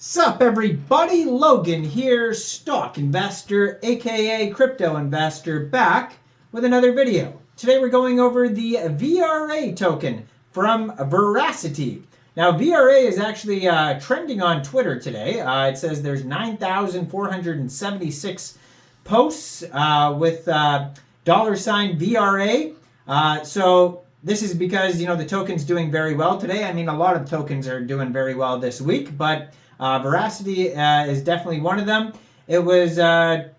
Sup everybody, Logan here, stock investor aka crypto investor, back with another video. Today we're going over the VERA token from Verasity. Now VERA is actually trending on Twitter today. It says there's 9,476 posts with $VERA. So this is because, the token's doing very well today. I mean, a lot of tokens are doing very well this week, but Verasity is definitely one of them. It was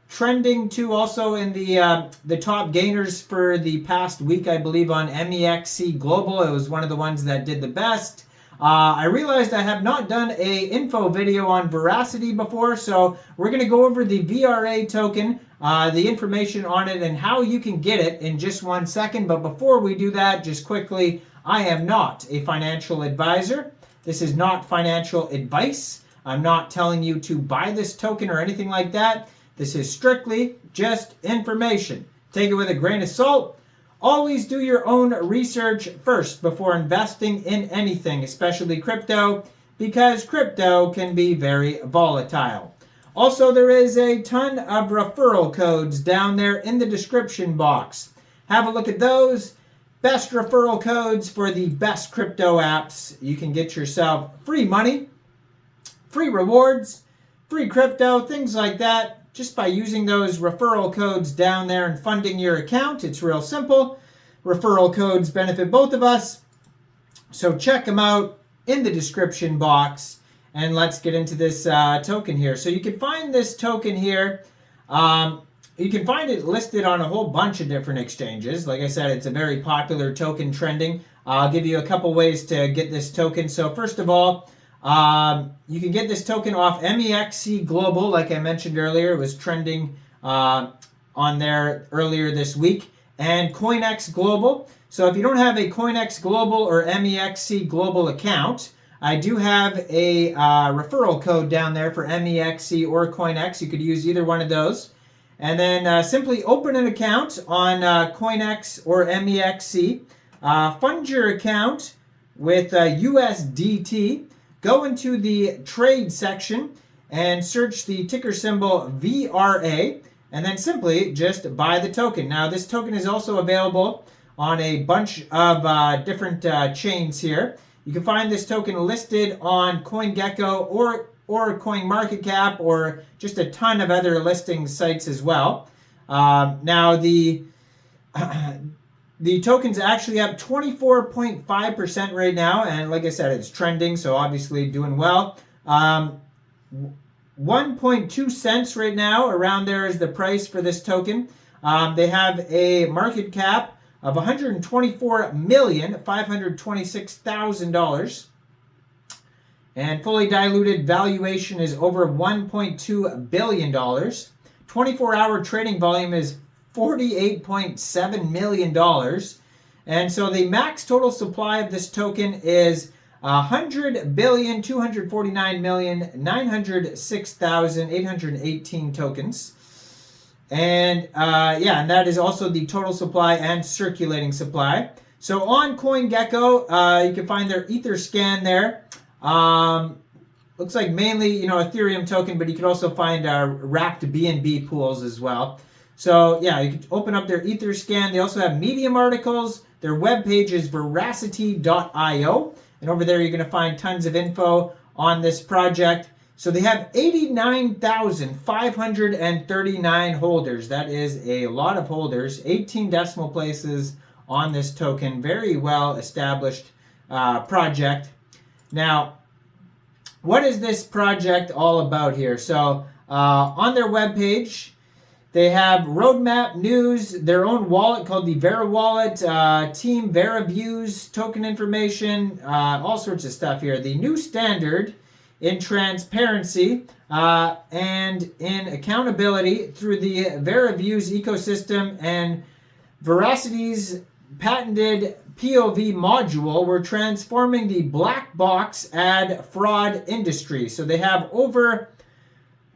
trending too also in the top gainers for the past week, I believe, on Mexc Global. It was one of the ones that did the best. I realized I have not done a info video on Verasity before, so we're going to go over the VERA token, the information on it, and how you can get it in just 1 second. But before we do that, just quickly, I am not a financial advisor. This is not financial advice. I'm not telling you to buy this token or anything like that. This is strictly just information. Take it with a grain of salt. Always do your own research first before investing in anything, especially crypto, because crypto can be very volatile. Also, there is a ton of referral codes down there in the description box. Have a look at those. Best referral codes for the best crypto apps. You can get yourself free money, free rewards, free crypto, things like that, just by using those referral codes down there and funding your account. It's real simple. Referral codes benefit both of us. So check them out in the description box. And let's get into this token here. So you can find this token here. You can find it listed on a whole bunch of different exchanges. Like I said, it's a very popular token trending. I'll give you a couple ways to get this token. So first of all, you can get this token off Mexc Global. Like I mentioned earlier, it was trending on there earlier this week. And Coinex Global. So if you don't have a Coinex Global or Mexc Global account, I do have a referral code down there for Mexc or Coinex. You could use either one of those. And then simply open an account on Coinex or Mexc. Fund your account with USDT. Go into the trade section and search the ticker symbol VRA, and then simply just buy the token. Now, this token is also available on a bunch of different chains here. You can find this token listed on CoinGecko or CoinMarketCap, or just a ton of other listing sites as well. Now, the token's actually up 24.5% right now, and like I said, it's trending, so obviously doing well. 1.2 cents right now, around there is the price for this token. They have a market cap of $124,526,000. And fully diluted valuation is over $1.2 billion. 24-hour trading volume is $48.7 million. And so the max total supply of this token is 100,249,906,818 tokens. And and that is also the total supply and circulating supply. So on CoinGecko, you can find their Etherscan there. Looks like mainly, Ethereum token, but you can also find wrapped BNB pools as well. So yeah, you can open up their Etherscan. They also have Medium articles. Their webpage is verasity.io. And over there, you're going to find tons of info on this project. So they have 89,539 holders. That is a lot of holders. 18 decimal places on this token. Very well established project. Now, what is this project all about here? So on their webpage, they have roadmap, news, their own wallet called the Verawallet, team, Vera views, token information, all sorts of stuff here. The new standard in transparency and in accountability through the Vera views ecosystem and Veracity's patented POV module, we're transforming the black box ad fraud industry. So they have over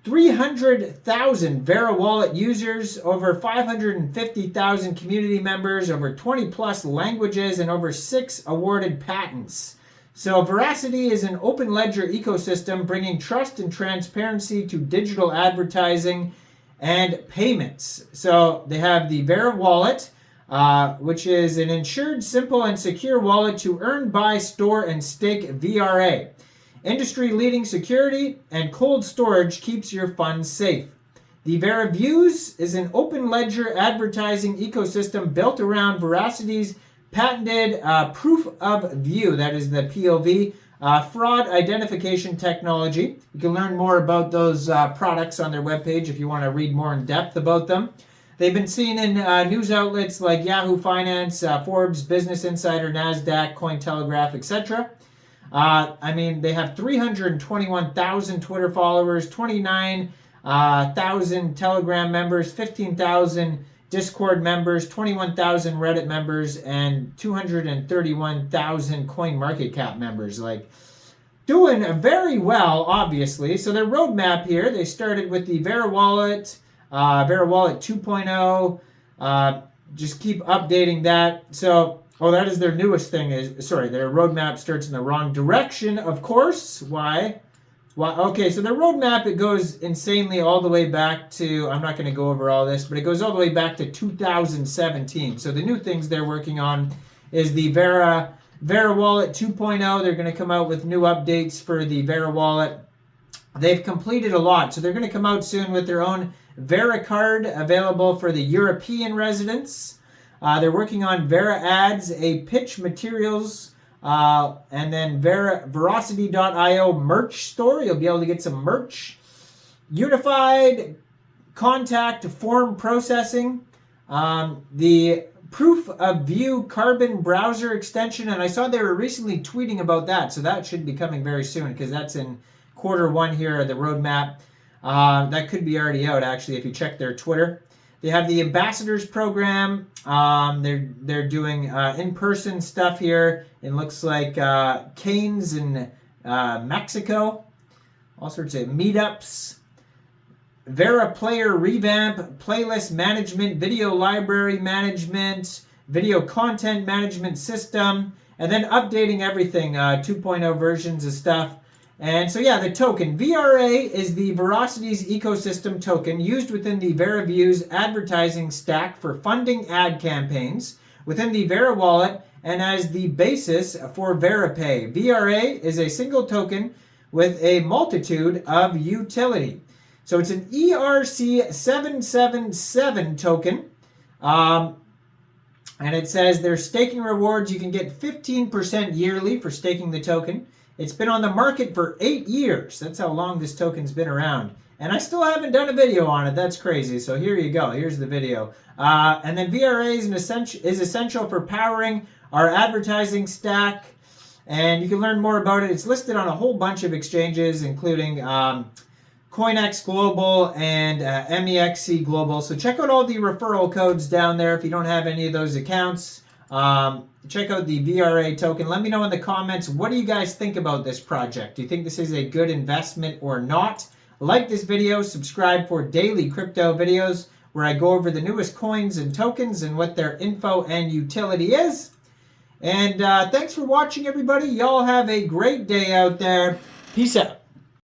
300,000 Verawallet users, over 550,000 community members, over 20 plus languages, and over 6 awarded patents. So Verasity is an open ledger ecosystem bringing trust and transparency to digital advertising and payments. So they have the Verawallet, which is an insured, simple, and secure wallet to earn, buy, store, and stake VRA. Industry-leading security and cold storage keeps your funds safe. The Vera Views is an open ledger advertising ecosystem built around Veracity's patented proof of view, that is the POV, fraud identification technology. You can learn more about those products on their webpage if you want to read more in depth about them. They've been seen in news outlets like Yahoo Finance, Forbes, Business Insider, NASDAQ, Cointelegraph, etc. They have 321,000 Twitter followers, 29,000 Telegram members, 15,000 Discord members, 21,000 Reddit members, and 231,000 CoinMarketCap members. Like, doing very well, obviously. So their roadmap here, they started with the Verawallet, Verawallet 2.0. Just keep updating that. So, that is their newest thing. Their roadmap starts in the wrong direction, of course. Why? Okay, so their roadmap, it goes insanely all the way back to, I'm not going to go over all this, but it goes all the way back to 2017. So the new things they're working on is the Verawallet 2.0. They're going to come out with new updates for the Verawallet. They've completed a lot, so they're going to come out soon with their own Vera card available for the European residents. They're working on Vera Ads, a pitch materials, and then Verasity.io merch store. You'll be able to get some merch. Unified contact form processing. The proof of view carbon browser extension. And I saw they were recently tweeting about that. So that should be coming very soon because that's in Q1 here, the roadmap. That could be already out, actually, if you check their Twitter. They have the ambassadors program. They're doing in-person stuff here. It looks like Canes in Mexico. All sorts of meetups. Vera player revamp, playlist management, video library management, video content management system, and then updating everything, 2.0 versions of stuff. And so, yeah, the token. VRA is the Veracity's ecosystem token used within the Vera Views advertising stack for funding ad campaigns within the Verawallet and as the basis for VeraPay. VRA is a single token with a multitude of utility. So it's an ERC777 token. And it says there's staking rewards. You can get 15% yearly for staking the token. It's been on the market for 8 years. That's how long this token's been around. And I still haven't done a video on it. That's crazy. So here you go. Here's the video. And then VRA is essential for powering our advertising stack. And you can learn more about it. It's listed on a whole bunch of exchanges, including Coinex Global and Mexc Global. So check out all the referral codes down there if you don't have any of those accounts. Check out the VRA token. Let me know in the comments, what do you guys think about this project? Do you think this is a good investment or not? Like this video, subscribe for daily crypto videos where I go over the newest coins and tokens and what their info and utility is. And thanks for watching, everybody. Y'all have a great day out there. Peace out.